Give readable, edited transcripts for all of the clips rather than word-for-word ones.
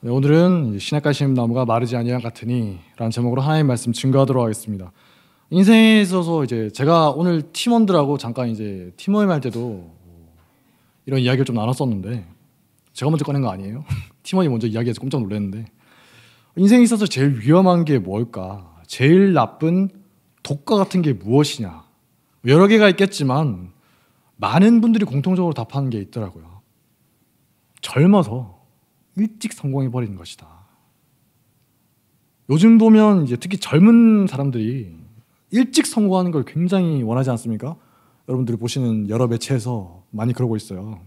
네, 오늘은 시냇가에 심은 나무가 마르지 아니한 같으니 라는 제목으로 하나님의 말씀 증거하도록 하겠습니다. 인생에 있어서 이제 제가 오늘 팀원들하고 잠깐 이제 팀워크 할 때도 이런 이야기를 좀 나눴었는데 제가 먼저 꺼낸 거 아니에요? 팀원이 먼저 이야기해서 깜짝 놀랐는데 인생에 있어서 제일 위험한 게 뭘까? 제일 나쁜 독과 같은 게 무엇이냐? 여러 개가 있겠지만 많은 분들이 공통적으로 답하는 게 있더라고요. 젊어서 일찍 성공해버리는 것이다. 요즘 보면 이제 특히 젊은 사람들이 일찍 성공하는 걸 굉장히 원하지 않습니까? 여러분들이 보시는 여러 매체에서 많이 그러고 있어요.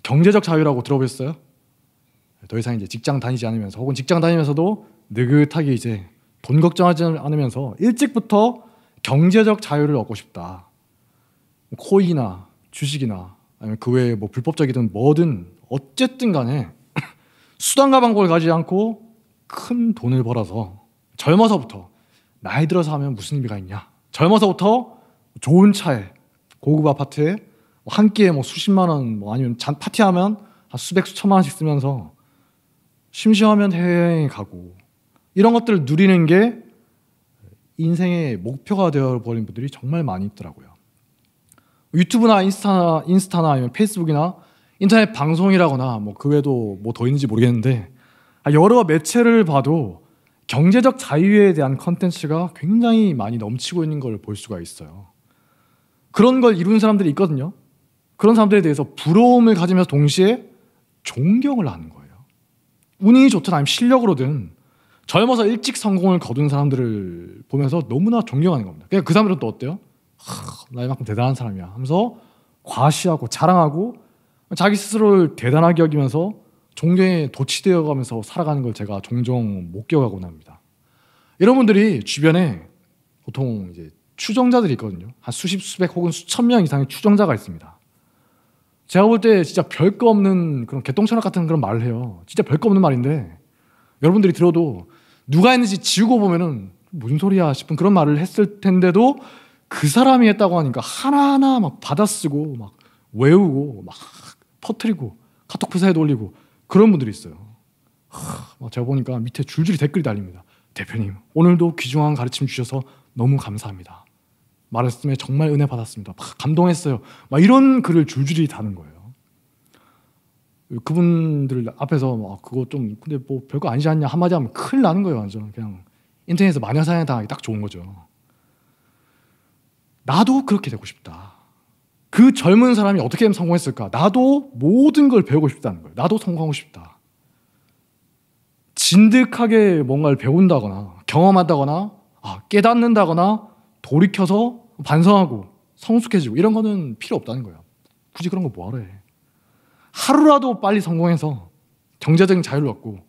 경제적 자유라고 들어보셨어요? 더 이상 이제 직장 다니지 않으면서 혹은 직장 다니면서도 느긋하게 이제 돈 걱정하지 않으면서 일찍부터 경제적 자유를 얻고 싶다. 코인이나 주식이나 아니면 그 외에 뭐 불법적이든 뭐든 어쨌든 간에 수단과 방법을 가지지 않고 큰 돈을 벌어서 젊어서부터 나이 들어서 하면 무슨 의미가 있냐? 젊어서부터 좋은 차에 고급 아파트에 한 끼에 뭐 수십만 원 뭐 아니면 파티하면 한 수백 수천만 원씩 쓰면서 심심하면 해외여행 가고 이런 것들을 누리는 게 인생의 목표가 되어버린 분들이 정말 많이 있더라고요. 유튜브나 인스타나 아니면 페이스북이나 인터넷 방송이라거나 뭐 그 외에도 뭐 더 있는지 모르겠는데 여러 매체를 봐도 경제적 자유에 대한 컨텐츠가 굉장히 많이 넘치고 있는 걸 볼 수가 있어요. 그런 걸 이루는 사람들이 있거든요. 그런 사람들에 대해서 부러움을 가지면서 동시에 존경을 하는 거예요. 운이 좋든 아니면 실력으로든 젊어서 일찍 성공을 거둔 사람들을 보면서 너무나 존경하는 겁니다. 그러니까 그 사람들은 또 어때요? 나이만큼 대단한 사람이야 하면서 과시하고 자랑하고 자기 스스로를 대단하게 여기면서 존경에 도취되어 가면서 살아가는 걸 제가 종종 목격하곤 합니다. 이런 분들이 주변에 보통 이제 추종자들이 있거든요. 한 수십, 수백 혹은 수천 명 이상의 추종자가 있습니다. 제가 볼 때 진짜 별거 없는 그런 개똥천악 같은 그런 말을 해요. 진짜 별거 없는 말인데 여러분들이 들어도 누가 했는지 지우고 보면은 무슨 소리야 싶은 그런 말을 했을 텐데도 그 사람이 했다고 하니까 하나하나 막 받아쓰고 막 외우고 막 퍼뜨리고 카톡 프사에도 올리고 그런 분들이 있어요. 제가 보니까 밑에 줄줄이 댓글이 달립니다. 대표님, 오늘도 귀중한 가르침 주셔서 너무 감사합니다. 말씀에 정말 은혜 받았습니다. 감동했어요. 막 이런 글을 줄줄이 다는 거예요. 그분들 앞에서 그거 좀 근데 뭐 별거 아니지 않냐 한마디 하면 큰일 나는 거예요. 완전 그냥 인터넷에서 마녀사냥 당하기 딱 좋은 거죠. 나도 그렇게 되고 싶다. 그 젊은 사람이 어떻게 하면 성공했을까? 나도 모든 걸 배우고 싶다는 거예요. 나도 성공하고 싶다. 진득하게 뭔가를 배운다거나 경험한다거나 깨닫는다거나 돌이켜서 반성하고 성숙해지고 이런 거는 필요 없다는 거예요. 굳이 그런 거 뭐하러 해. 하루라도 빨리 성공해서 경제적인 자유를 얻고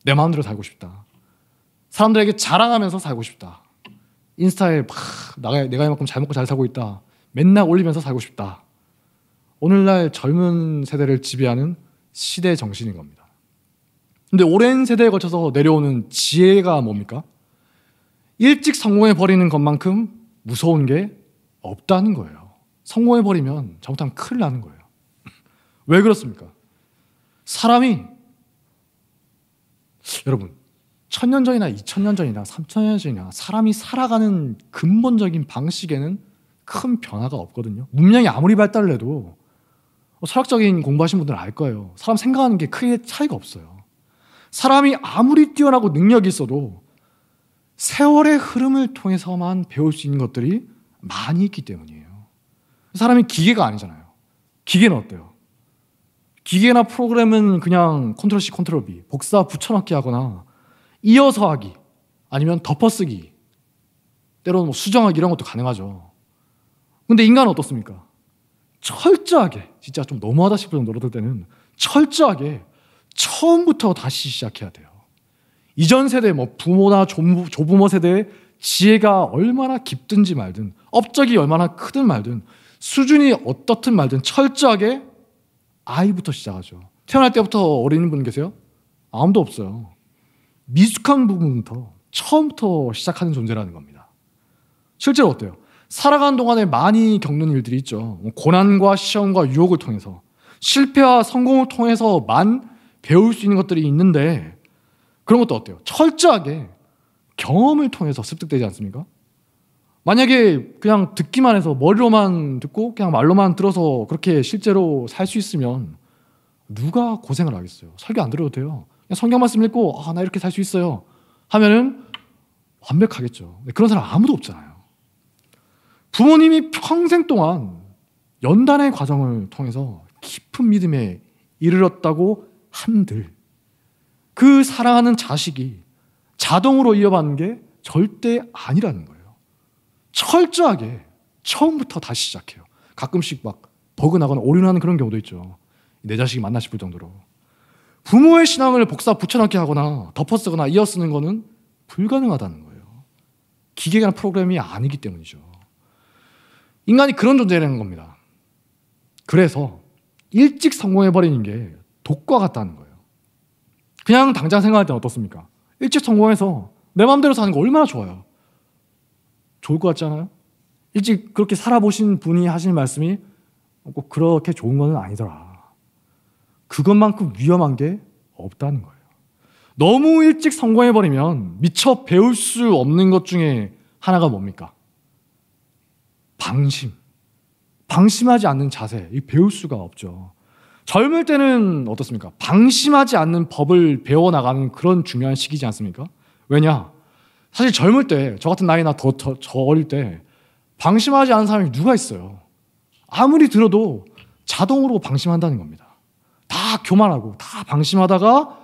내 마음대로 살고 싶다. 사람들에게 자랑하면서 살고 싶다. 인스타에 내가 이만큼 잘 먹고 잘 살고 있다. 맨날 올리면서 살고 싶다. 오늘날 젊은 세대를 지배하는 시대 정신인 겁니다. 근데 오랜 세대에 걸쳐서 내려오는 지혜가 뭡니까? 일찍 성공해버리는 것만큼 무서운 게 없다는 거예요. 성공해버리면 잘못하면 큰일 나는 거예요. 왜 그렇습니까? 사람이 여러분 1000년 전이나 2000년 전이나 3000년 전이나 사람이 살아가는 근본적인 방식에는 큰 변화가 없거든요. 문명이 아무리 발달을 해도 철학적인 공부하신 분들은 알 거예요. 사람 생각하는 게 크게 차이가 없어요. 사람이 아무리 뛰어나고 능력이 있어도 세월의 흐름을 통해서만 배울 수 있는 것들이 많이 있기 때문이에요. 사람이 기계가 아니잖아요. 기계는 어때요? 기계나 프로그램은 그냥 컨트롤 C, 컨트롤 V, 복사 붙여넣기 하거나 이어서 하기 아니면 덮어쓰기 때로는 뭐 수정하기 이런 것도 가능하죠. 근데 인간은 어떻습니까? 철저하게 진짜 좀 너무하다 싶을 정도로 들 때는 철저하게 처음부터 다시 시작해야 돼요. 이전 세대 뭐 부모나 조부모 세대의 지혜가 얼마나 깊든지 말든 업적이 얼마나 크든 말든 수준이 어떻든 말든 철저하게 아이부터 시작하죠. 태어날 때부터 어린이분 계세요? 아무도 없어요. 미숙한 부분부터 처음부터 시작하는 존재라는 겁니다. 실제로 어때요? 살아가는 동안에 많이 겪는 일들이 있죠. 고난과 시험과 유혹을 통해서 실패와 성공을 통해서만 배울 수 있는 것들이 있는데 그런 것도 어때요? 철저하게 경험을 통해서 습득되지 않습니까? 만약에 그냥 듣기만 해서 머리로만 듣고 그냥 말로만 들어서 그렇게 실제로 살 수 있으면 누가 고생을 하겠어요? 설교 안 들어도 돼요. 그냥 성경 말씀 읽고 나 이렇게 살 수 있어요 하면은 완벽하겠죠. 그런 사람 아무도 없잖아요. 부모님이 평생 동안 연단의 과정을 통해서 깊은 믿음에 이르렀다고 한들 그 사랑하는 자식이 자동으로 이어받는 게 절대 아니라는 거예요. 철저하게 처음부터 다시 시작해요. 가끔씩 막 버그나거나 오류나는 그런 경우도 있죠. 내 자식이 맞나 싶을 정도로. 부모의 신앙을 복사 붙여넣기 하거나 덮어쓰거나 이어쓰는 거는 불가능하다는 거예요. 기계가 프로그램이 아니기 때문이죠. 인간이 그런 존재라는 겁니다. 그래서 일찍 성공해버리는 게 독과 같다는 거예요. 그냥 당장 생각할 때는 어떻습니까? 일찍 성공해서 내 마음대로 사는 거 얼마나 좋아요. 좋을 것 같지 않아요? 일찍 그렇게 살아보신 분이 하시는 말씀이 꼭 그렇게 좋은 건 아니더라. 그것만큼 위험한 게 없다는 거예요. 너무 일찍 성공해버리면 미처 배울 수 없는 것 중에 하나가 뭡니까? 방심하지 않는 자세, 배울 수가 없죠. 젊을 때는 어떻습니까? 방심하지 않는 법을 배워나가는 그런 중요한 시기지 않습니까? 왜냐? 사실 젊을 때, 저 같은 나이나 저 어릴 때 방심하지 않은 사람이 누가 있어요? 아무리 들어도 자동으로 방심한다는 겁니다. 다 교만하고 다 방심하다가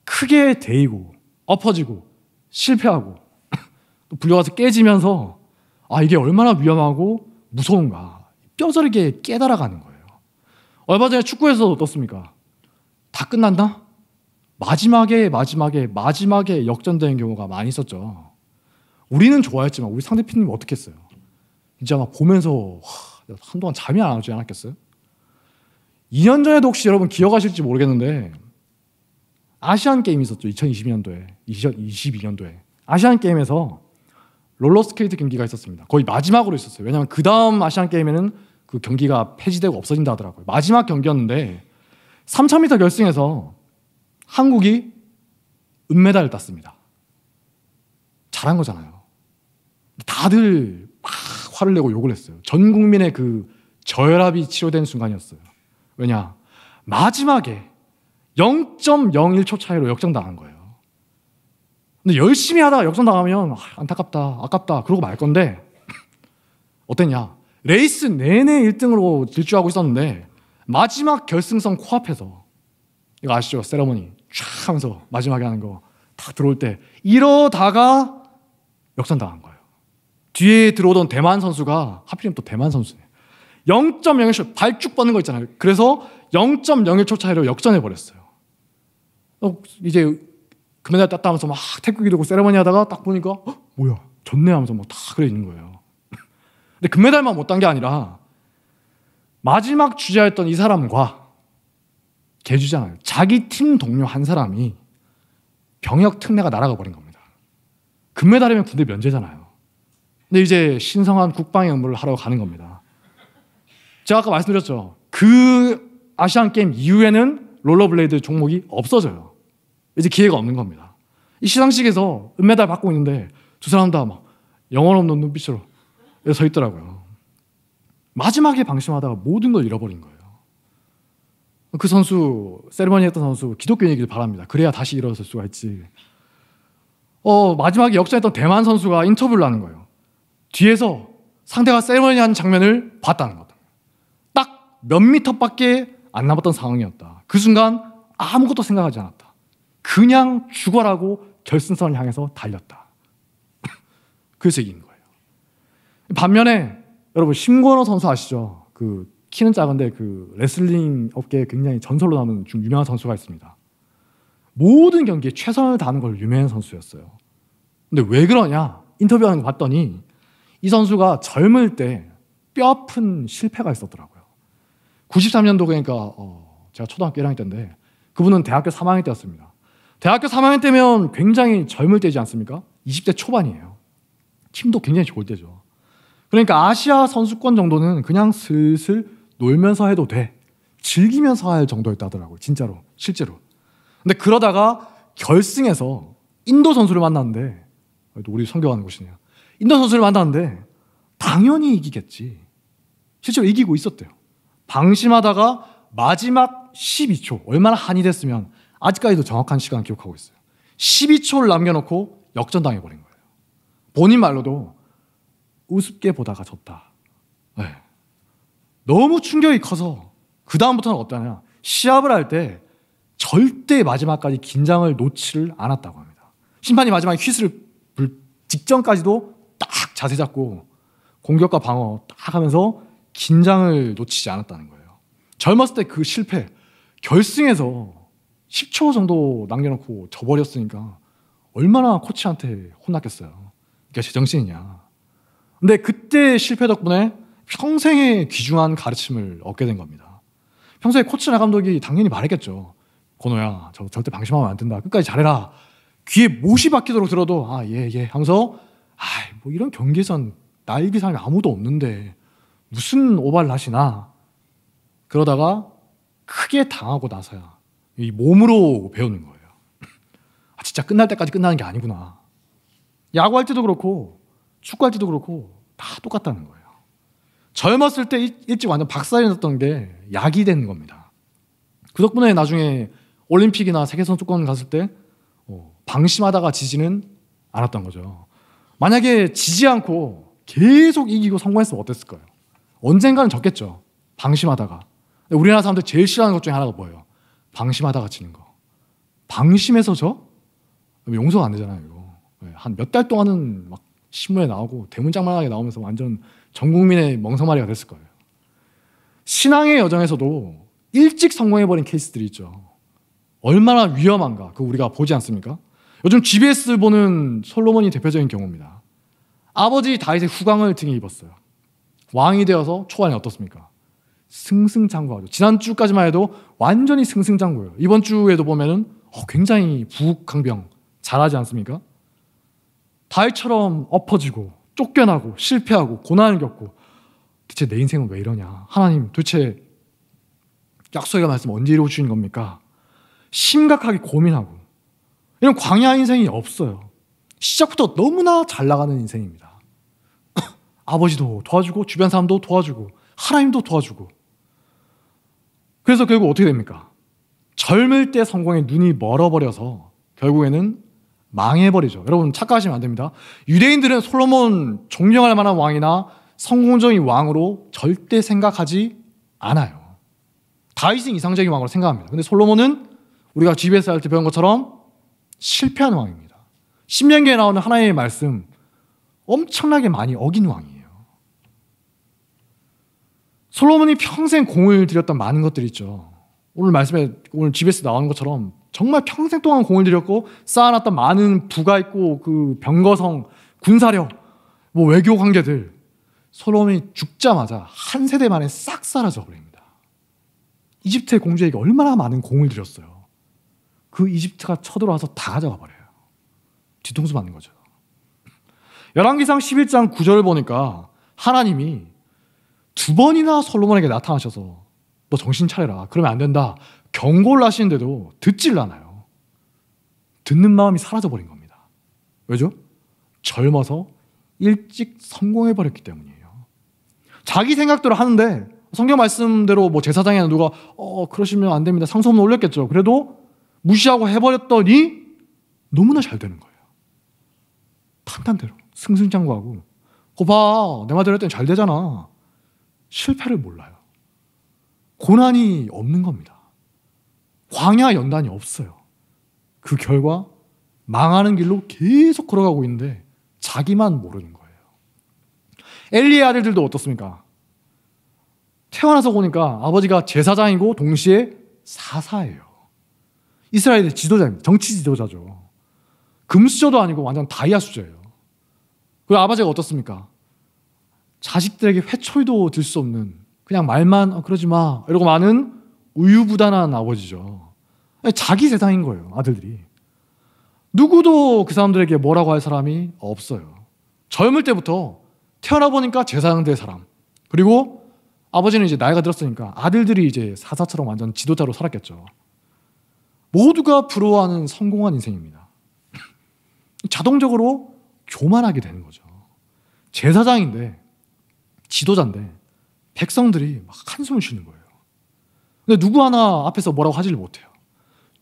크게 데이고 엎어지고 실패하고 또 불려가서 깨지면서 이게 얼마나 위험하고 무서운가 뼈저리게 깨달아가는 거예요. 얼마 전에 축구에서도 어떻습니까? 다 끝났나? 마지막에 역전되는 경우가 많이 있었죠. 우리는 좋아했지만 우리 상대팀은 어떻게 했어요? 진짜 막 보면서 한동안 잠이 안 오지 않았겠어요? 2년 전에도 혹시 여러분 기억하실지 모르겠는데 아시안 게임이 있었죠. 2022년도에 아시안 게임에서 롤러스케이트 경기가 있었습니다. 거의 마지막으로 있었어요. 왜냐하면 그 다음 아시안 게임에는 그 경기가 폐지되고 없어진다 하더라고요. 마지막 경기였는데 3000m 결승에서 한국이 은메달을 땄습니다. 잘한 거잖아요. 다들 막 화를 내고 욕을 했어요. 전 국민의 그 저혈압이 치료된 순간이었어요. 왜냐? 마지막에 0.01초 차이로 역전당한 거예요. 근데 열심히 하다가 역전당하면 안타깝다, 아깝다 그러고 말 건데 어땠냐? 레이스 내내 1등으로 질주하고 있었는데 마지막 결승선 코앞에서 이거 아시죠? 세레머니 쫙 하면서 마지막에 하는 거 다 들어올 때 이러다가 역전당한 거예요. 뒤에 들어오던 대만 선수가 하필이면 또 대만 선수네. 0.01초 발쭉 뻗는 거 있잖아요. 그래서 0.01초 차이로 역전해버렸어요. 이제 금메달 땄다 하면서 막 태극기 들고 세레머니 하다가 딱 보니까 뭐야 졌네 하면서 뭐 다 그래 있는 거예요. 근데 금메달만 못 딴 게 아니라 마지막 주자였던 이 사람과 걔주잖아요. 자기 팀 동료 한 사람이 병역 특례가 날아가 버린 겁니다. 금메달이면 군대 면제잖아요. 근데 이제 신성한 국방의 업무를 하러 가는 겁니다. 제가 아까 말씀드렸죠. 그 아시안 게임 이후에는 롤러블레이드 종목이 없어져요. 이제 기회가 없는 겁니다. 이 시상식에서 은메달 받고 있는데 두 사람 다 막 영혼 없는 눈빛으로 서 있더라고요. 마지막에 방심하다가 모든 걸 잃어버린 거예요. 그 선수, 세리머니 했던 선수 기독교인이길 바랍니다. 그래야 다시 일어설 수가 있지. 마지막에 역전했던 대만 선수가 인터뷰를 하는 거예요. 뒤에서 상대가 세리머니 하는 장면을 봤다는 거다. 딱 몇 미터밖에 안 남았던 상황이었다. 그 순간 아무것도 생각하지 않았다. 그냥 죽어라고 결승선을 향해서 달렸다. 그래서 이긴 거예요. 반면에 여러분 심건호 선수 아시죠? 그 키는 작은데 그 레슬링 업계에 굉장히 전설로 남은 좀 유명한 선수가 있습니다. 모든 경기에 최선을 다하는 걸 유명한 선수였어요. 근데 왜 그러냐? 인터뷰하는 거 봤더니 이 선수가 젊을 때 뼈아픈 실패가 있었더라고요. 93년도 그러니까 제가 초등학교 1학년 때인데 그분은 대학교 3학년 때였습니다. 대학교 3학년 때면 굉장히 젊을 때지 않습니까? 20대 초반이에요. 힘도 굉장히 좋을 때죠. 그러니까 아시아 선수권 정도는 그냥 슬슬 놀면서 해도 돼. 즐기면서 할 정도였다더라고요. 진짜로. 실제로. 근데 그러다가 결승에서 인도 선수를 만났는데, 우리 선교하는 곳이네요. 인도 선수를 만났는데 당연히 이기겠지. 실제로 이기고 있었대요. 방심하다가 마지막 12초, 얼마나 한이 됐으면 아직까지도 정확한 시간 기억하고 있어요. 12초를 남겨놓고 역전당해버린 거예요. 본인 말로도 우습게 보다가 졌다. 네. 너무 충격이 커서 그 다음부터는 어떠냐, 시합을 할 때 절대 마지막까지 긴장을 놓지를 않았다고 합니다. 심판이 마지막에 휘슬을 불 직전까지도 딱 자세 잡고 공격과 방어 딱 하면서 긴장을 놓치지 않았다는 거예요. 젊었을 때 그 실패, 결승에서 10초 정도 남겨놓고 져버렸으니까 얼마나 코치한테 혼났겠어요. 이게 제정신이냐. 근데 그때 실패 덕분에 평생의 귀중한 가르침을 얻게 된 겁니다. 평소에 코치나 감독이 당연히 말했겠죠. 건호야, 저 절대 방심하면 안 된다. 끝까지 잘해라. 귀에 못이 박히도록 들어도 예 하면서 뭐 이런 경기에선 날 이길 사람이 아무도 없는데 무슨 오바를 하시나. 그러다가 크게 당하고 나서야 이 몸으로 배우는 거예요. 진짜 끝날 때까지 끝나는 게 아니구나. 야구할 때도 그렇고 축구할 때도 그렇고 다 똑같다는 거예요. 젊었을 때 일찍 완전 박살이 났던 게 약이 된 겁니다. 그 덕분에 나중에 올림픽이나 세계선수권 갔을 때 방심하다가 지지는 않았던 거죠. 만약에 지지 않고 계속 이기고 성공했으면 어땠을까요? 언젠가는 졌겠죠. 방심하다가. 우리나라 사람들 제일 싫어하는 것 중에 하나가 뭐예요? 방심하다가 지는 거. 방심해서 져? 용서가 안 되잖아요, 이거. 한 몇 달 동안은 막 신문에 나오고 대문짝만하게 나오면서 완전 전 국민의 멍석마리가 됐을 거예요. 신앙의 여정에서도 일찍 성공해버린 케이스들이 있죠. 얼마나 위험한가, 그거 우리가 보지 않습니까? 요즘 GBS 보는 솔로몬이 대표적인 경우입니다. 아버지 다윗의 후광을 등에 입었어요. 왕이 되어서 초반에 어떻습니까? 승승장구하죠. 지난주까지만 해도 완전히 승승장구예요. 이번 주에도 보면은 굉장히 부강병 잘하지 않습니까? 다윗처럼 엎어지고 쫓겨나고 실패하고 고난을 겪고 대체 내 인생은 왜 이러냐, 하나님 도대체 약속의 말씀 언제 이루어주신 겁니까? 심각하게 고민하고 이런 광야 인생이 없어요. 시작부터 너무나 잘 나가는 인생입니다. 아버지도 도와주고 주변 사람도 도와주고 하나님도 도와주고. 그래서 결국 어떻게 됩니까? 젊을 때 성공에 눈이 멀어버려서 결국에는 망해버리죠. 여러분 착각하시면 안 됩니다. 유대인들은 솔로몬 존경할 만한 왕이나 성공적인 왕으로 절대 생각하지 않아요. 다윗은 이상적인 왕으로 생각합니다. 근데 솔로몬은 우리가 GBS 할 때 배운 것처럼 실패한 왕입니다. 신명기에 나오는 하나님의 말씀 엄청나게 많이 어긴 왕이에요. 솔로몬이 평생 공을 들였던 많은 것들이 있죠. 오늘 말씀에 오늘 GBS 나오는 것처럼 정말 평생 동안 공을 들였고 쌓아놨던 많은 부가 있고 그 병거성, 군사력, 뭐 외교 관계들, 솔로몬이 죽자마자 한 세대 만에 싹 사라져 버립니다. 이집트의 공주에게 얼마나 많은 공을 들였어요. 그 이집트가 쳐들어와서 다 가져가 버려요. 뒤통수 맞는 거죠. 열왕기상 11장 9절을 보니까 하나님이 2번이나 솔로몬에게 나타나셔서 너 정신 차려라, 그러면 안 된다, 경고를 하시는데도 듣질 않아요. 듣는 마음이 사라져버린 겁니다. 왜죠? 젊어서 일찍 성공해버렸기 때문이에요. 자기 생각대로 하는데 성경 말씀대로 뭐 제사장이나 누가 그러시면 안 됩니다, 상소문 올렸겠죠. 그래도 무시하고 해버렸더니 너무나 잘 되는 거예요. 판단대로 승승장구하고 봐, 내 말대로 했더니 잘 되잖아. 실패를 몰라요. 고난이 없는 겁니다. 광야 연단이 없어요. 그 결과 망하는 길로 계속 걸어가고 있는데 자기만 모르는 거예요. 엘리의 아들들도 어떻습니까? 태어나서 보니까 아버지가 제사장이고 동시에 사사예요. 이스라엘의 지도자입니다. 정치 지도자죠. 금수저도 아니고 완전 다이아 수저예요. 그리고 아버지가 어떻습니까? 자식들에게 회초리도 들 수 없는, 그냥 말만 그러지 마 이러고 많은 우유부단한 아버지죠. 자기 세상인 거예요, 아들들이. 누구도 그 사람들에게 뭐라고 할 사람이 없어요. 젊을 때부터 태어나 보니까 제사장 될 사람, 그리고 아버지는 이제 나이가 들었으니까 아들들이 이제 사사처럼 완전 지도자로 살았겠죠. 모두가 부러워하는 성공한 인생입니다. 자동적으로 교만하게 되는 거죠. 제사장인데, 지도자인데 백성들이 막 한숨을 쉬는 거예요. 근데 누구 하나 앞에서 뭐라고 하지를 못해요.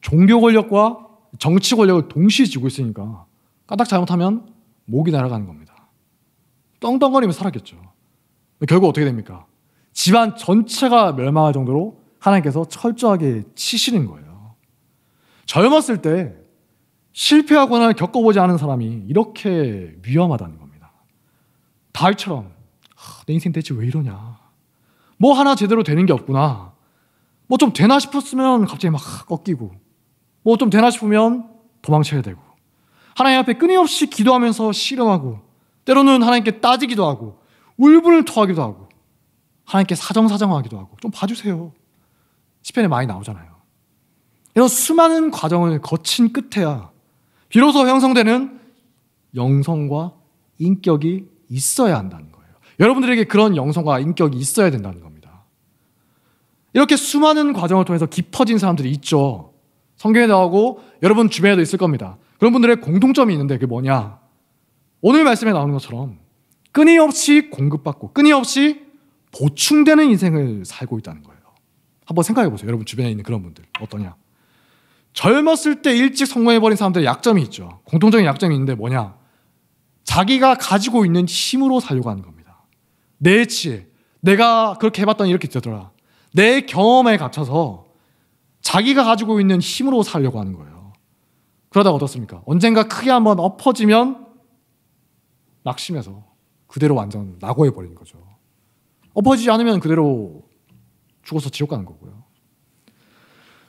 종교 권력과 정치 권력을 동시에 쥐고 있으니까 까딱 잘못하면 목이 날아가는 겁니다. 떵떵거리며 살았겠죠. 결국 어떻게 됩니까? 집안 전체가 멸망할 정도로 하나님께서 철저하게 치시는 거예요. 젊었을 때 실패와 고난을 겪어보지 않은 사람이 이렇게 위험하다는 겁니다. 다윗처럼 내 인생 대체 왜 이러냐, 뭐 하나 제대로 되는 게 없구나, 뭐 좀 되나 싶었으면 갑자기 막 꺾이고, 뭐 좀 되나 싶으면 도망쳐야 되고, 하나님 앞에 끊임없이 기도하면서 씨름하고, 때로는 하나님께 따지기도 하고 울분을 토하기도 하고 하나님께 사정사정하기도 하고. 좀 봐주세요. 시편에 많이 나오잖아요. 이런 수많은 과정을 거친 끝에야 비로소 형성되는 영성과 인격이 있어야 한다는 거예요. 여러분들에게 그런 영성과 인격이 있어야 된다는 겁니다. 이렇게 수많은 과정을 통해서 깊어진 사람들이 있죠. 성경에 나오고 여러분 주변에도 있을 겁니다. 그런 분들의 공통점이 있는데 그게 뭐냐? 오늘 말씀에 나오는 것처럼 끊임없이 공급받고 끊임없이 보충되는 인생을 살고 있다는 거예요. 한번 생각해 보세요. 여러분 주변에 있는 그런 분들 어떠냐? 젊었을 때 일찍 성공해버린 사람들의 약점이 있죠. 공통적인 약점이 있는데 뭐냐? 자기가 가지고 있는 힘으로 살려고 하는 겁니다. 내 지혜, 내가 그렇게 해봤더니 이렇게 되더라, 내 경험에 갇혀서 자기가 가지고 있는 힘으로 살려고 하는 거예요. 그러다가 어떻습니까? 언젠가 크게 한번 엎어지면 낙심해서 그대로 완전 낙오해버리는 거죠. 엎어지지 않으면 그대로 죽어서 지옥 가는 거고요.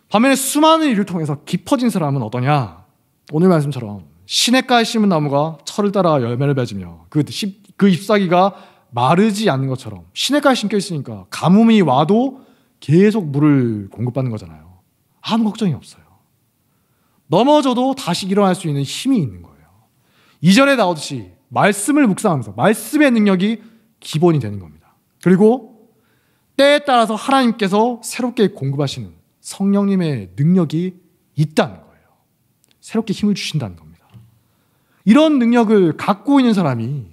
반면에 수많은 일을 통해서 깊어진 사람은 어떠냐? 오늘 말씀처럼 시냇가에 심은 나무가 철을 따라 열매를 맺으며 그 잎사귀가 마르지 않는 것처럼, 시냇가에 심겨 있으니까 가뭄이 와도 계속 물을 공급받는 거잖아요. 아무 걱정이 없어요. 넘어져도 다시 일어날 수 있는 힘이 있는 거예요. 2절에 나오듯이 말씀을 묵상하면서 말씀의 능력이 기본이 되는 겁니다. 그리고 때에 따라서 하나님께서 새롭게 공급하시는 성령님의 능력이 있다는 거예요. 새롭게 힘을 주신다는 겁니다. 이런 능력을 갖고 있는 사람이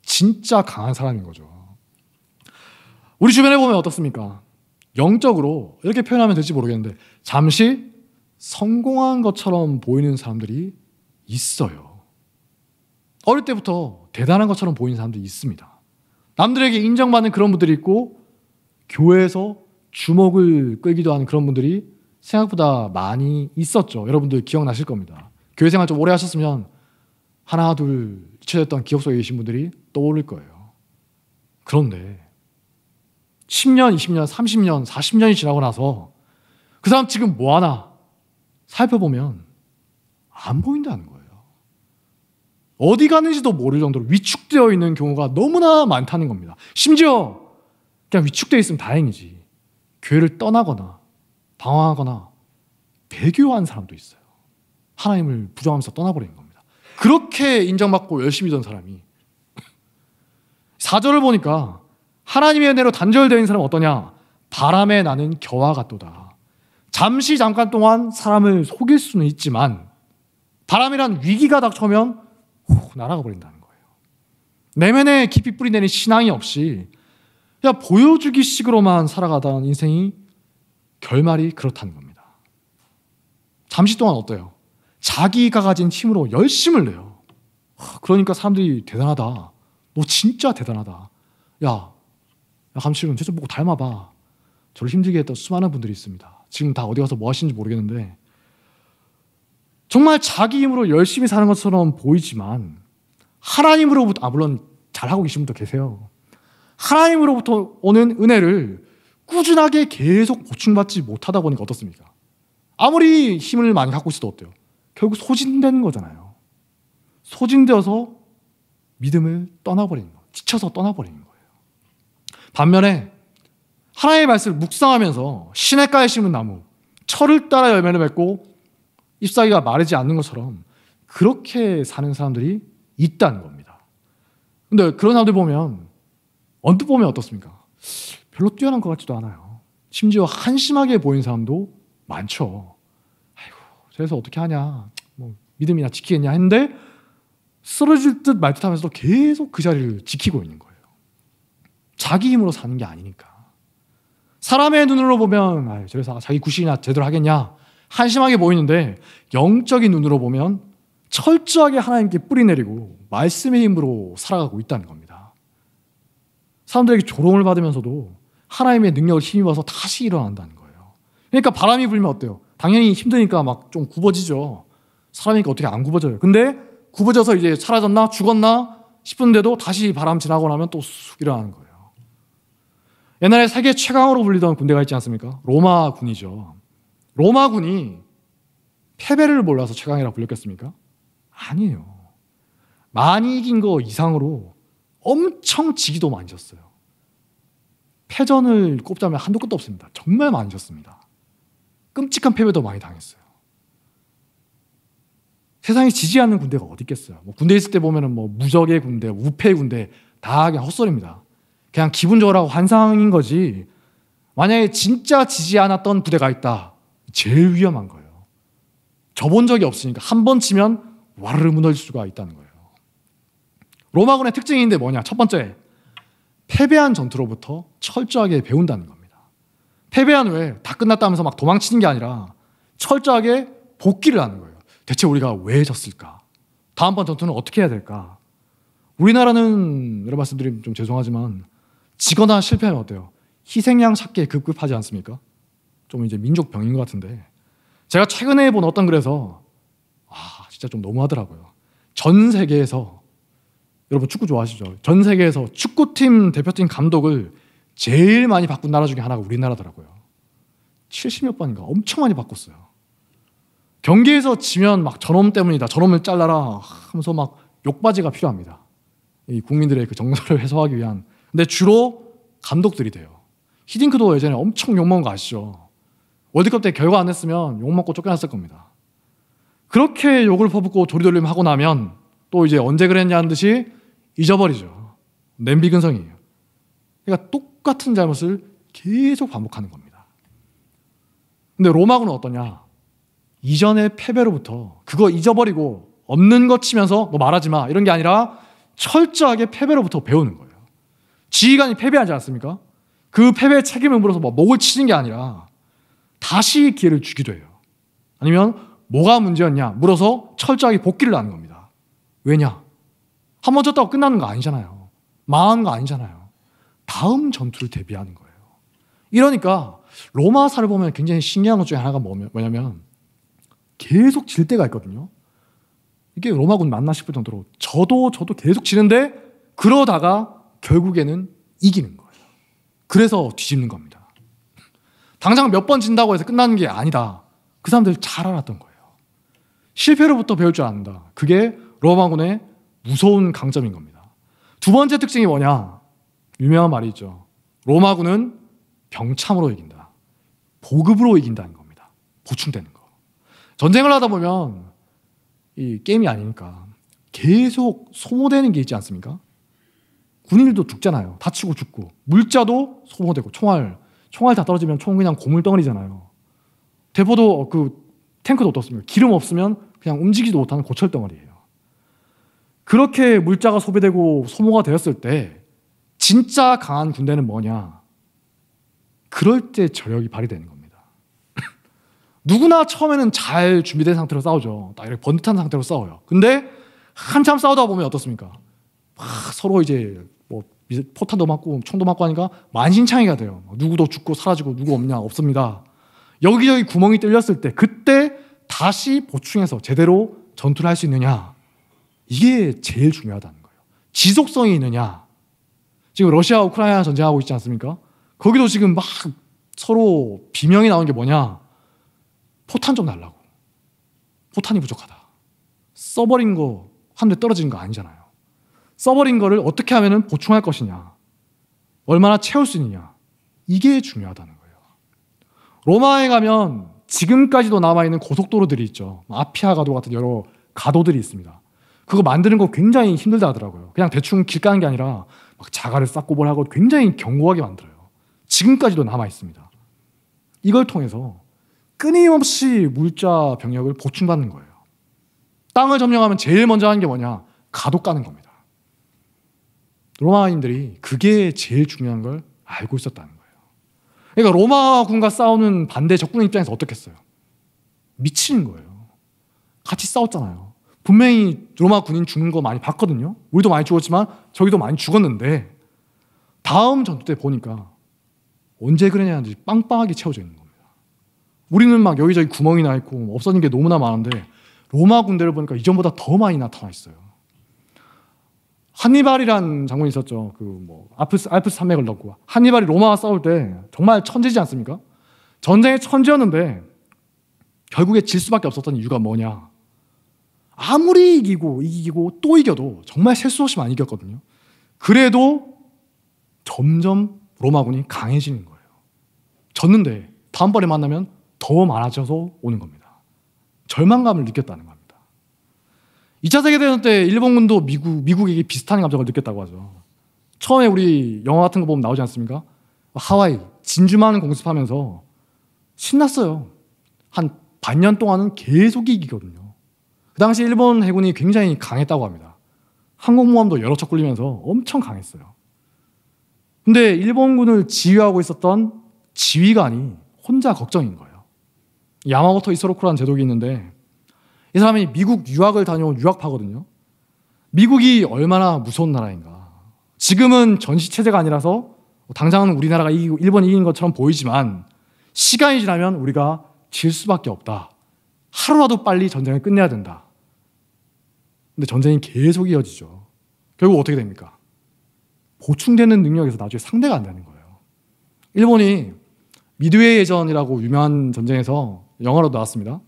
진짜 강한 사람인 거죠. 우리 주변에 보면 어떻습니까? 영적으로 이렇게 표현하면 될지 모르겠는데 잠시 성공한 것처럼 보이는 사람들이 있어요. 어릴 때부터 대단한 것처럼 보이는 사람들이 있습니다. 남들에게 인정받는 그런 분들이 있고 교회에서 주목을 끌기도 하는 그런 분들이 생각보다 많이 있었죠. 여러분들 기억나실 겁니다. 교회 생활 좀 오래 하셨으면 하나 둘 잊혀졌던 기억 속에 계신 분들이 떠오를 거예요. 그런데 10년, 20년, 30년, 40년이 지나고 나서 그 사람 지금 뭐 하나 살펴보면 안 보인다는 거예요. 어디 가는지도 모를 정도로 위축되어 있는 경우가 너무나 많다는 겁니다. 심지어 그냥 위축되어 있으면 다행이지 교회를 떠나거나 방황하거나 배교한 사람도 있어요. 하나님을 부정하면서 떠나버리는 겁니다. 그렇게 인정받고 열심히 던 사람이 4절을 보니까 하나님의 은혜로 단절되어 사람은 어떠냐? 바람에 나는 겨와 같도다. 잠시 잠깐 동안 사람을 속일 수는 있지만 바람이란 위기가 닥쳐오면 날아가 버린다는 거예요. 내면에 깊이 뿌리내는 신앙이 없이 그냥 보여주기식으로만 살아가던 인생이 결말이 그렇다는 겁니다. 잠시 동안 어때요? 자기가 가진 힘으로 열심을 내요. 그러니까 사람들이 대단하다, 너 진짜 대단하다, 야 감실은 쟤 좀 보고 닮아봐. 저를 힘들게 했던 수많은 분들이 있습니다. 지금 다 어디 가서 뭐 하시는지 모르겠는데 정말 자기 힘으로 열심히 사는 것처럼 보이지만 하나님으로부터, 물론 잘하고 계신 분도 계세요. 하나님으로부터 오는 은혜를 꾸준하게 계속 보충받지 못하다 보니까 어떻습니까? 아무리 힘을 많이 갖고 있어도 어때요? 결국 소진되는 거잖아요. 소진되어서 믿음을 떠나버리는 거예요. 지쳐서 떠나버리는 거예요. 반면에 하나님의 말씀을 묵상하면서 시냇가에 심은 나무, 철을 따라 열매를 맺고 잎사귀가 마르지 않는 것처럼 그렇게 사는 사람들이 있다는 겁니다. 근데 그런 사람들 보면 언뜻 보면 어떻습니까? 별로 뛰어난 것 같지도 않아요. 심지어 한심하게 보이는 사람도 많죠. 아이고 저래서 어떻게 하냐, 뭐 믿음이나 지키겠냐 했는데 쓰러질 듯 말 듯하면서도 계속 그 자리를 지키고 있는 거예요. 자기 힘으로 사는 게 아니니까. 사람의 눈으로 보면 저래서 자기 구실이나 제대로 하겠냐 한심하게 보이는데, 영적인 눈으로 보면 철저하게 하나님께 뿌리 내리고 말씀의 힘으로 살아가고 있다는 겁니다. 사람들에게 조롱을 받으면서도 하나님의 능력을 힘입어서 다시 일어난다는 거예요. 그러니까 바람이 불면 어때요? 당연히 힘드니까 막 좀 굽어지죠. 사람이니까 어떻게 안 굽어져요. 근데 굽어져서 이제 사라졌나 죽었나 싶은데도 다시 바람 지나고 나면 또 쑥 일어나는 거예요. 옛날에 세계 최강으로 불리던 군대가 있지 않습니까? 로마군이죠. 로마군이 패배를 몰라서 최강이라고 불렸겠습니까? 아니에요. 많이 이긴 거 이상으로 엄청 지기도 많이 졌어요. 패전을 꼽자면 한도 끝도 없습니다. 정말 많이 졌습니다. 끔찍한 패배도 많이 당했어요. 세상에 지지 않는 군대가 어디 있겠어요. 뭐 군대 있을 때 보면은 뭐 무적의 군대, 우패 군대 다 그냥 헛소리입니다. 그냥 기분 좋으라고 환상인 거지. 만약에 진짜 지지 않았던 부대가 있다, 제일 위험한 거예요. 져본 적이 없으니까 한 번 치면 와르르 무너질 수가 있다는 거예요. 로마군의 특징인데 뭐냐? 첫 번째, 패배한 전투로부터 철저하게 배운다는 겁니다. 패배한 후에 다 끝났다면서 막 도망치는 게 아니라 철저하게 복귀를 하는 거예요. 대체 우리가 왜 졌을까? 다음번 전투는 어떻게 해야 될까? 우리나라는 이런 말씀드리면 좀 죄송하지만 지거나 실패하면 어때요? 희생양 찾기에 급급하지 않습니까? 좀 이제 민족병인 것 같은데, 제가 최근에 본 어떤 글에서 진짜 좀 너무하더라고요. 전 세계에서, 여러분 축구 좋아하시죠? 전 세계에서 축구팀 대표팀 감독을 제일 많이 바꾼 나라 중에 하나가 우리나라더라고요. 70몇 번인가 엄청 많이 바꿨어요. 경기에서 지면 막 저놈 때문이다, 저놈을 잘라라 하면서 막 욕바지가 필요합니다. 이 국민들의 그 정서를 해소하기 위한. 근데 주로 감독들이 돼요. 히딩크도 예전에 엄청 욕먹은 거 아시죠? 월드컵 때 결과 안 냈으면 욕먹고 쫓겨났을 겁니다. 그렇게 욕을 퍼붓고 조리돌림 하고 나면 또 이제 언제 그랬냐는 듯이 잊어버리죠. 냄비 근성이에요. 그러니까 똑같은 잘못을 계속 반복하는 겁니다. 근데 로마군은 어떠냐? 이전의 패배로부터 그거 잊어버리고 없는 거 치면서 너 말하지 마 이런 게 아니라 철저하게 패배로부터 배우는 거예요. 지휘관이 패배하지 않습니까? 그 패배의 책임을 물어서 뭐 목을 치는 게 아니라 다시 기회를 주기도 해요. 아니면 뭐가 문제였냐 물어서 철저하게 복귀를 하는 겁니다. 왜냐? 한 번 졌다고 끝나는 거 아니잖아요. 망하는 거 아니잖아요. 다음 전투를 대비하는 거예요. 이러니까 로마사를 보면 굉장히 신기한 것 중에 하나가 뭐냐면 계속 질 때가 있거든요. 이게 로마군 맞나 싶을 정도로 저도 계속 지는데 그러다가 결국에는 이기는 거예요. 그래서 뒤집는 겁니다. 당장 몇 번 진다고 해서 끝나는 게 아니다. 그 사람들 잘 알았던 거예요. 실패로부터 배울 줄 안다. 그게 로마군의 무서운 강점인 겁니다. 두 번째 특징이 뭐냐? 유명한 말이 있죠. 로마군은 병참으로 이긴다. 보급으로 이긴다는 겁니다. 보충되는 거. 전쟁을 하다 보면 이 게임이 아니니까 계속 소모되는 게 있지 않습니까? 군인들도 죽잖아요. 다치고 죽고. 물자도 소모되고. 총알 다 떨어지면 총 그냥 고물덩어리잖아요. 대포도 탱크도 어떻습니까? 기름 없으면 그냥 움직이지도 못하는 고철덩어리예요. 그렇게 물자가 소비되고 소모가 되었을 때 진짜 강한 군대는 뭐냐? 그럴 때 저력이 발휘되는 겁니다. 누구나 처음에는 잘 준비된 상태로 싸우죠. 딱 이렇게 번듯한 상태로 싸워요. 근데 한참 싸우다 보면 어떻습니까? 막 서로 이제 뭐 포탄도 맞고 총도 맞고 하니까 만신창이가 돼요. 누구도 죽고 사라지고 누구 없냐? 없습니다. 여기저기 구멍이 뚫렸을 때 그때 다시 보충해서 제대로 전투를 할 수 있느냐? 이게 제일 중요하다는 거예요. 지속성이 있느냐? 지금 러시아와 우크라이나 전쟁하고 있지 않습니까? 거기도 지금 막 서로 비명이 나오는 게 뭐냐? 포탄 좀 달라고. 포탄이 부족하다. 써버린 거 한 대 떨어지는 거 아니잖아요. 써버린 거를 어떻게 하면 보충할 것이냐? 얼마나 채울 수 있느냐? 이게 중요하다는 거예요. 로마에 가면 지금까지도 남아있는 고속도로들이 있죠. 아피아 가도 같은 여러 가도들이 있습니다. 그거 만드는 거 굉장히 힘들다 하더라고요. 그냥 대충 길 가는 게 아니라 막 자갈을 쌓고 뭘 하고 굉장히 견고하게 만들어요. 지금까지도 남아있습니다. 이걸 통해서 끊임없이 물자 병력을 보충받는 거예요. 땅을 점령하면 제일 먼저 하는 게 뭐냐? 가독 가는 겁니다. 로마인들이 그게 제일 중요한 걸 알고 있었다는 거예요. 그러니까 로마군과 싸우는 반대 적군 입장에서 어떻겠어요? 미치는 거예요. 같이 싸웠잖아요. 분명히 로마 군인 죽는 거 많이 봤거든요. 우리도 많이 죽었지만 저기도 많이 죽었는데 다음 전투 때 보니까 언제 그러냐는지 빵빵하게 채워져 있는 겁니다. 우리는 막 여기저기 구멍이 나 있고 없어진 게 너무나 많은데 로마 군대를 보니까 이전보다 더 많이 나타나 있어요. 한니발이란 장군이 있었죠. 알프스 산맥을 넘고 한니발이 로마와 싸울 때 정말 천재지 않습니까? 전쟁의 천재였는데 결국에 질 수밖에 없었던 이유가 뭐냐? 아무리 이기고 또 이겨도 정말 셀 수 없이 많이 이겼거든요. 그래도 점점 로마군이 강해지는 거예요. 졌는데 다음번에 만나면 더 많아져서 오는 겁니다. 절망감을 느꼈다는 겁니다. 2차 세계대전 때 일본군도 미국에게 비슷한 감정을 느꼈다고 하죠. 처음에 우리 영화 같은 거 보면 나오지 않습니까? 하와이, 진주만 공습하면서 신났어요. 한 반년 동안은 계속 이기거든요. 그 당시 일본 해군이 굉장히 강했다고 합니다. 항공모함도 여러 척 굴리면서 엄청 강했어요. 근데 일본군을 지휘하고 있었던 지휘관이 혼자 걱정인 거예요. 야마모토 이소로코라는 제독이 있는데 이 사람이 미국 유학을 다녀온 유학파거든요. 미국이 얼마나 무서운 나라인가. 지금은 전시체제가 아니라서 당장은 우리나라가 이기고 일본이 이긴 것처럼 보이지만 시간이 지나면 우리가 질 수밖에 없다. 하루라도 빨리 전쟁을 끝내야 된다. 근데 전쟁이 계속 이어지죠. 결국 어떻게 됩니까? 보충되는 능력에서 나중에 상대가 안 되는 거예요. 일본이 미드웨이 해전이라고 유명한 전쟁에서 영화로 나왔습니다.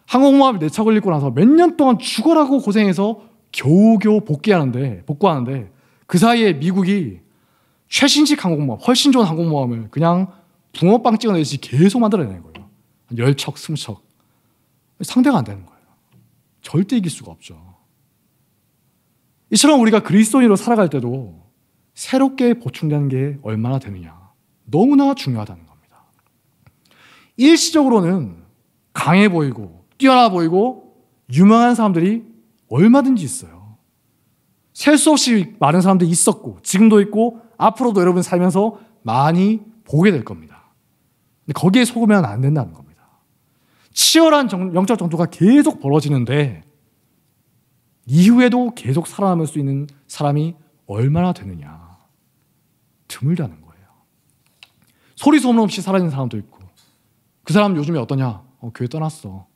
항공모함이 4척을 잃고 나서 몇 년 동안 죽어라고 고생해서 겨우겨우 복구하는데 그 사이에 미국이 최신식 항공모함, 훨씬 좋은 항공모함을 그냥 붕어빵 찍어내듯이 계속 만들어내는 거예요. 한 10척, 20척. 상대가 안 되는 거예요. 절대 이길 수가 없죠. 이처럼 우리가 그리스도인으로 살아갈 때도 새롭게 보충되는 게 얼마나 되느냐. 너무나 중요하다는 겁니다. 일시적으로는 강해 보이고 뛰어나 보이고 유명한 사람들이 얼마든지 있어요. 셀 수 없이 많은 사람들이 있었고 지금도 있고 앞으로도 여러분 살면서 많이 보게 될 겁니다. 근데 거기에 속으면 안 된다는 겁니다. 치열한 영적 전투가 계속 벌어지는데 이후에도 계속 살아남을 수 있는 사람이 얼마나 되느냐. 드물다는 거예요. 소리 소문 없이 사라진 사람도 있고 그 사람 요즘에 어떠냐? 교회 떠났어.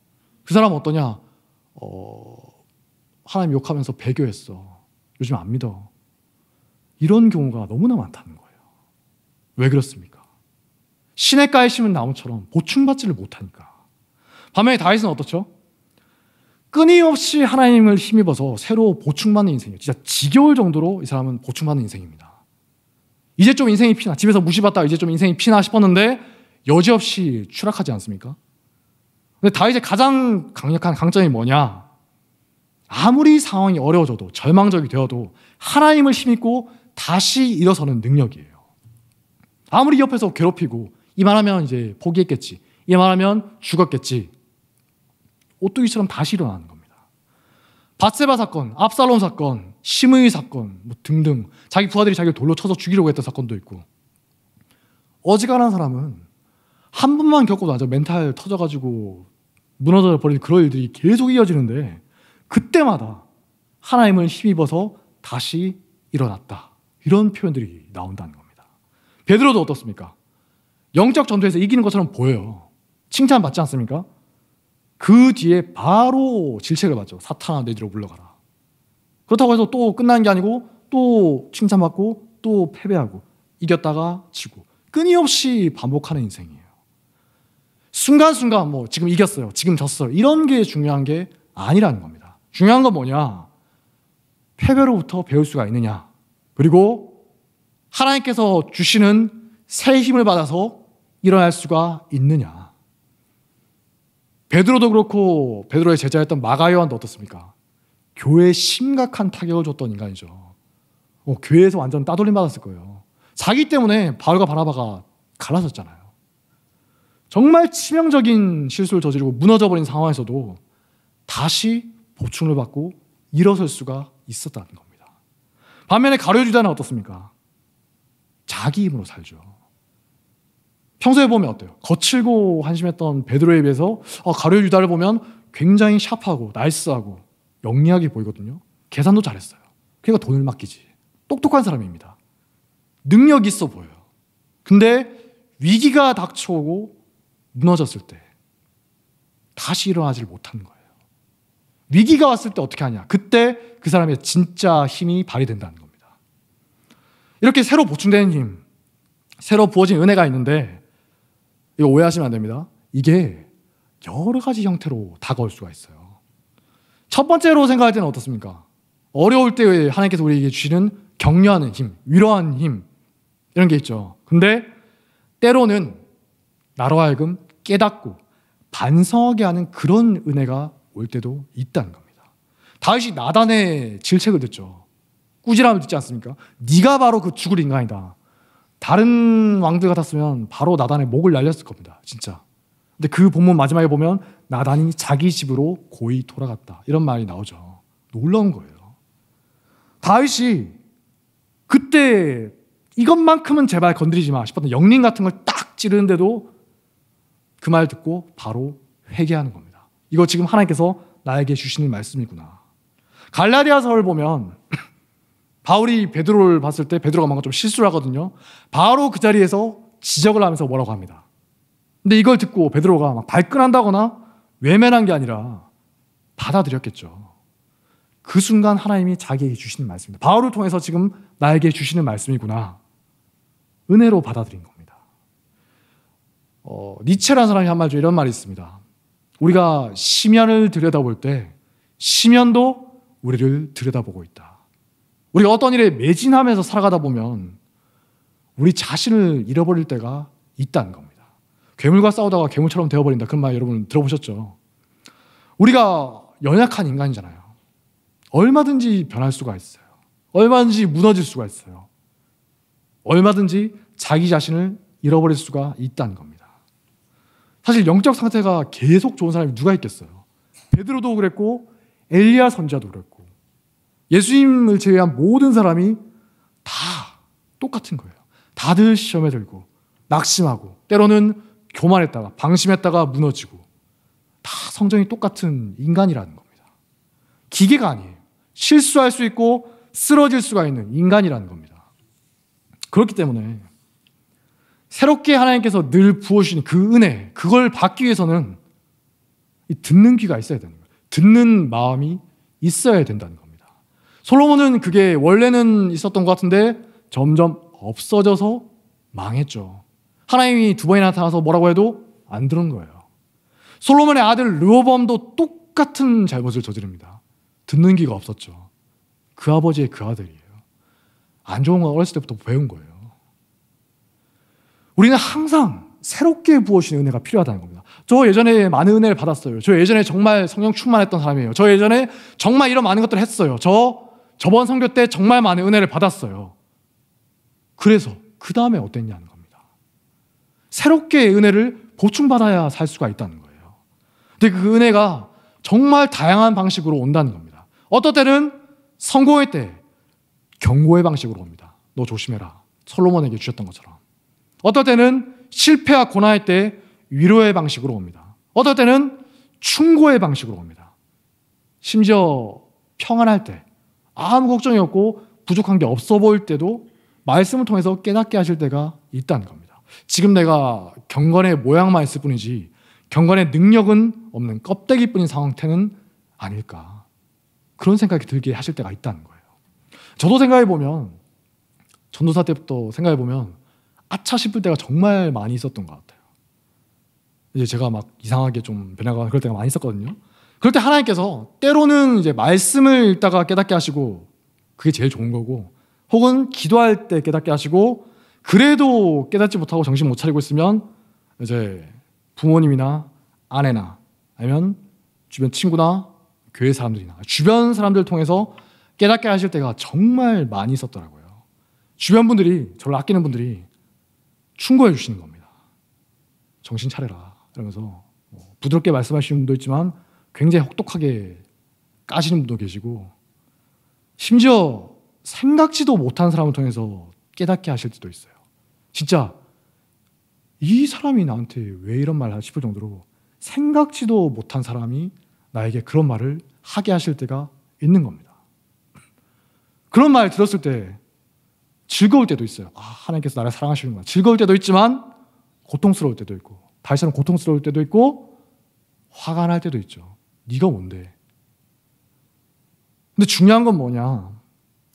그 사람 어떠냐? 하나님 욕하면서 배교했어. 요즘 안 믿어. 이런 경우가 너무나 많다는 거예요. 왜 그렇습니까? 시냇가에 심은 나무처럼 보충받지를 못하니까. 반면에 다윗은 어떻죠? 끊임없이 하나님을 힘입어서 새로 보충받는 인생이에요. 진짜 지겨울 정도로 이 사람은 보충받는 인생입니다. 이제 좀 인생이 피나, 집에서 무시받다가 이제 좀 인생이 피나 싶었는데 여지없이 추락하지 않습니까? 근데 다윗의 가장 강력한 강점이 뭐냐? 아무리 상황이 어려워져도 절망적이 되어도 하나님을 힘입고 다시 일어서는 능력이에요. 아무리 옆에서 괴롭히고 이만하면 이제 포기했겠지, 이만하면 죽었겠지, 오뚜기처럼 다시 일어나는 겁니다. 밧세바 사건, 압살롬 사건, 심의 사건 등등 자기 부하들이 자기를 돌로 쳐서 죽이려고 했던 사건도 있고 어지간한 사람은 한 번만 겪고 나서 멘탈 터져가지고 무너져 버리는 그런 일들이 계속 이어지는데 그때마다 하나님을 힘입어서 다시 일어났다. 이런 표현들이 나온다는 겁니다. 베드로도 어떻습니까? 영적 전투에서 이기는 것처럼 보여요. 칭찬받지 않습니까? 그 뒤에 바로 질책을 받죠. 사탄아 내 뒤로 물러가라. 그렇다고 해서 또 끝나는 게 아니고 또 칭찬받고 또 패배하고 이겼다가 지고 끊임없이 반복하는 인생이에요. 순간순간 지금 이겼어요, 지금 졌어요, 이런 게 중요한 게 아니라는 겁니다. 중요한 건 뭐냐? 패배로부터 배울 수가 있느냐, 그리고 하나님께서 주시는 새 힘을 받아서 일어날 수가 있느냐. 베드로도 그렇고 베드로의 제자였던 마가 요한도 어떻습니까? 교회에 심각한 타격을 줬던 인간이죠. 교회에서 완전 따돌림 받았을 거예요. 자기 때문에 바울과 바나바가 갈라졌잖아요. 정말 치명적인 실수를 저지르고 무너져버린 상황에서도 다시 보충을 받고 일어설 수가 있었다는 겁니다. 반면에 가룟 유다는 어떻습니까? 자기 힘으로 살죠. 평소에 보면 어때요? 거칠고 한심했던 베드로에 비해서 가룟 유다를 보면 굉장히 샤프하고 나이스하고 영리하게 보이거든요. 계산도 잘했어요. 그러니까 돈을 맡기지. 똑똑한 사람입니다. 능력 있어 보여요. 근데 위기가 닥쳐오고 무너졌을 때 다시 일어나질 못하는 거예요. 위기가 왔을 때 어떻게 하냐? 그때 그 사람의 진짜 힘이 발휘된다는 겁니다. 이렇게 새로 보충되는 힘, 새로 부어진 은혜가 있는데 이거 오해하시면 안 됩니다. 이게 여러 가지 형태로 다가올 수가 있어요. 첫 번째로 생각할 때는 어떻습니까? 어려울 때 하나님께서 우리에게 주시는 격려하는 힘, 위로하는 힘 이런 게 있죠. 근데 때로는 나로 하여금 깨닫고 반성하게 하는 그런 은혜가 올 때도 있다는 겁니다. 다윗이 나단의 질책을 듣죠. 꾸지람을 듣지 않습니까? 네가 바로 그 죽을 인간이다. 다른 왕들 같았으면 바로 나단의 목을 날렸을 겁니다. 진짜. 근데 그 본문 마지막에 보면 나단이 자기 집으로 고이 돌아갔다. 이런 말이 나오죠. 놀라운 거예요. 다윗이 그때 이것만큼은 제발 건드리지 마 싶었던 영린 같은 걸 딱 찌르는데도 그 말 듣고 바로 회개하는 겁니다. 이거 지금 하나님께서 나에게 주시는 말씀이구나. 갈라디아서를 보면 바울이 베드로를 봤을 때 베드로가 뭔가 좀 실수를 하거든요. 바로 그 자리에서 지적을 하면서 뭐라고 합니다. 근데 이걸 듣고 베드로가 막 발끈한다거나 외면한 게 아니라 받아들였겠죠. 그 순간 하나님이 자기에게 주시는 말씀입니다. 바울을 통해서 지금 나에게 주시는 말씀이구나. 은혜로 받아들인 겁니다. 니체라는 사람이 한 말 중에 이런 말이 있습니다. 우리가 시면을 들여다볼 때 시면도 우리를 들여다보고 있다. 우리가 어떤 일에 매진하면서 살아가다 보면 우리 자신을 잃어버릴 때가 있다는 겁니다. 괴물과 싸우다가 괴물처럼 되어버린다. 그런 말 여러분 들어보셨죠? 우리가 연약한 인간이잖아요. 얼마든지 변할 수가 있어요. 얼마든지 무너질 수가 있어요. 얼마든지 자기 자신을 잃어버릴 수가 있다는 겁니다. 사실 영적 상태가 계속 좋은 사람이 누가 있겠어요? 베드로도 그랬고 엘리야 선지자도 그랬고 예수님을 제외한 모든 사람이 다 똑같은 거예요. 다들 시험에 들고 낙심하고 때로는 교만했다가 방심했다가 무너지고 다 성정이 똑같은 인간이라는 겁니다. 기계가 아니에요. 실수할 수 있고 쓰러질 수가 있는 인간이라는 겁니다. 그렇기 때문에 새롭게 하나님께서 늘 부어주시는 그 은혜, 그걸 받기 위해서는 듣는 귀가 있어야 되는 거예요. 듣는 마음이 있어야 된다는 겁니다. 솔로몬은 그게 원래는 있었던 것 같은데 점점 없어져서 망했죠. 하나님이 두 번이나 나타나서 뭐라고 해도 안 들은 거예요. 솔로몬의 아들 르호보암도 똑같은 잘못을 저지릅니다. 듣는 귀가 없었죠. 그 아버지의 그 아들이에요. 안 좋은 건 어렸을 때부터 배운 거예요. 우리는 항상 새롭게 부어주시는 은혜가 필요하다는 겁니다. 저 예전에 많은 은혜를 받았어요. 저 예전에 정말 성령 충만했던 사람이에요. 저 예전에 정말 이런 많은 것들을 했어요. 저번 선교 때 정말 많은 은혜를 받았어요. 그래서 그 다음에 어땠냐는 겁니다. 새롭게 은혜를 보충받아야 살 수가 있다는 거예요. 근데 그 은혜가 정말 다양한 방식으로 온다는 겁니다. 어떨 때는 성공할 때 경고의 방식으로 옵니다. 너 조심해라. 솔로몬에게 주셨던 것처럼. 어떨 때는 실패와 고난할 때 위로의 방식으로 옵니다. 어떨 때는 충고의 방식으로 옵니다. 심지어 평안할 때 아무 걱정이 없고 부족한 게 없어 보일 때도 말씀을 통해서 깨닫게 하실 때가 있다는 겁니다. 지금 내가 경건의 모양만 있을 뿐이지 경건의 능력은 없는 껍데기뿐인 상태는 아닐까. 그런 생각이 들게 하실 때가 있다는 거예요. 저도 생각해보면 전도사 때부터 생각해보면 아차 싶을 때가 정말 많이 있었던 것 같아요. 이제 제가 막 이상하게 좀 변화가 그럴 때가 많이 있었거든요. 그럴 때 하나님께서 때로는 이제 말씀을 읽다가 깨닫게 하시고 그게 제일 좋은 거고 혹은 기도할 때 깨닫게 하시고 그래도 깨닫지 못하고 정신 못 차리고 있으면 이제 부모님이나 아내나 아니면 주변 친구나 교회 사람들이나 주변 사람들 통해서 깨닫게 하실 때가 정말 많이 있었더라고요. 주변 분들이 저를 아끼는 분들이 충고해 주시는 겁니다. 정신 차려라 이러면서 부드럽게 말씀하시는 분도 있지만 굉장히 혹독하게 까시는 분도 계시고 심지어 생각지도 못한 사람을 통해서 깨닫게 하실 때도 있어요. 진짜 이 사람이 나한테 왜 이런 말을 싶을 정도로 생각지도 못한 사람이 나에게 그런 말을 하게 하실 때가 있는 겁니다. 그런 말 들었을 때 즐거울 때도 있어요. 하나님께서 나를 사랑하시는구나. 즐거울 때도 있지만 고통스러울 때도 있고 다시는 고통스러울 때도 있고 화가 날 때도 있죠. 네가 뭔데? 근데 중요한 건 뭐냐?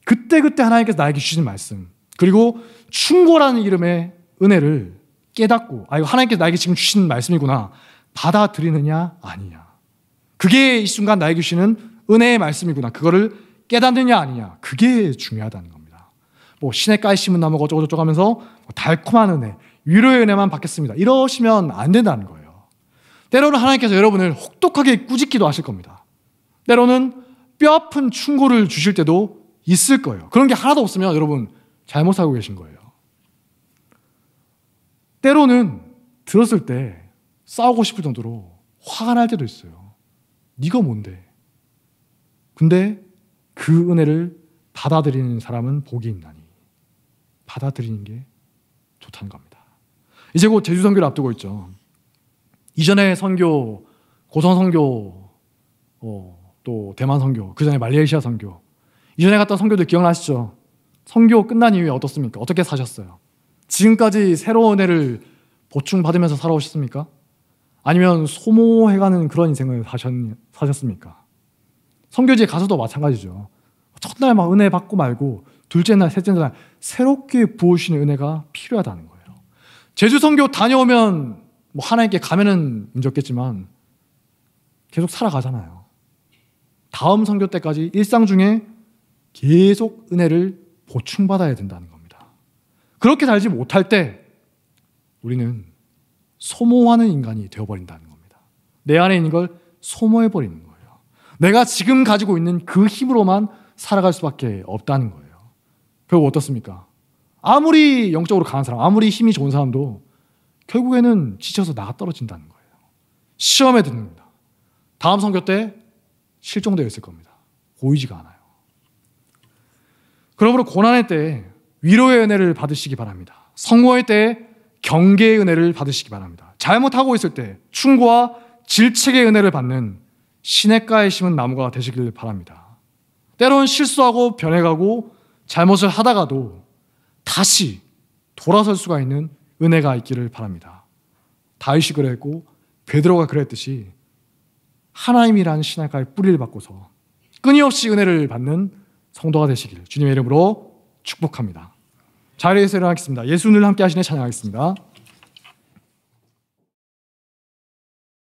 그때그때 하나님께서 나에게 주시는 말씀 그리고 충고라는 이름의 은혜를 깨닫고 이거 하나님께서 나에게 지금 주시는 말씀이구나 받아들이느냐 아니냐. 그게 이 순간 나에게 주시는 은혜의 말씀이구나. 그거를 깨닫느냐 아니냐. 그게 중요하다는 겁니다. 시냇가에 심은 나무가 어쩌고저쩌고 하면서 달콤한 은혜, 위로의 은혜만 받겠습니다. 이러시면 안 된다는 거예요. 때로는 하나님께서 여러분을 혹독하게 꾸짖기도 하실 겁니다. 때로는 뼈아픈 충고를 주실 때도 있을 거예요. 그런 게 하나도 없으면 여러분 잘못 살고 계신 거예요. 때로는 들었을 때 싸우고 싶을 정도로 화가 날 때도 있어요. 네가 뭔데? 근데 그 은혜를 받아들이는 사람은 복이 있나니 받아들이는 게 좋다는 겁니다. 이제 곧 제주 선교를 앞두고 있죠. 이전에 선교, 고성 선교, 또 대만 선교, 그 전에 말레이시아 선교, 이전에 갔던 선교들 기억나시죠? 선교 끝난 이후에 어떻습니까? 어떻게 사셨어요? 지금까지 새로운 은혜를 보충받으면서 살아오셨습니까? 아니면 소모해가는 그런 인생을 사셨습니까? 선교지에 가서도 마찬가지죠. 첫날 막 은혜 받고 말고 둘째 날, 셋째 날 새롭게 부어주시는 은혜가 필요하다는 거예요. 제주 선교 다녀오면 하나님께 가면은 문제 없겠지만 계속 살아가잖아요. 다음 선교 때까지 일상 중에 계속 은혜를 보충받아야 된다는 겁니다. 그렇게 살지 못할 때 우리는 소모하는 인간이 되어버린다는 겁니다. 내 안에 있는 걸 소모해버리는 거예요. 내가 지금 가지고 있는 그 힘으로만 살아갈 수밖에 없다는 거예요. 결국 어떻습니까? 아무리 영적으로 강한 사람, 아무리 힘이 좋은 사람도 결국에는 지쳐서 나가 떨어진다는 거예요. 시험에 듣는다. 다음 선교 때 실종되어 있을 겁니다. 보이지가 않아요. 그러므로 고난의 때에 위로의 은혜를 받으시기 바랍니다. 성공의 때에 경계의 은혜를 받으시기 바랍니다. 잘못하고 있을 때 충고와 질책의 은혜를 받는 시냇가에 심은 나무가 되시길 바랍니다. 때론 실수하고 변해가고 잘못을 하다가도 다시 돌아설 수가 있는 은혜가 있기를 바랍니다. 다윗이 그랬고 베드로가 그랬듯이 하나님이라는 시냇가에 뿌리를 받고서 끊임없이 은혜를 받는 성도가 되시길 주님의 이름으로 축복합니다. 자리에서 일어나겠습니다. 예수를 함께 하시네 찬양하겠습니다.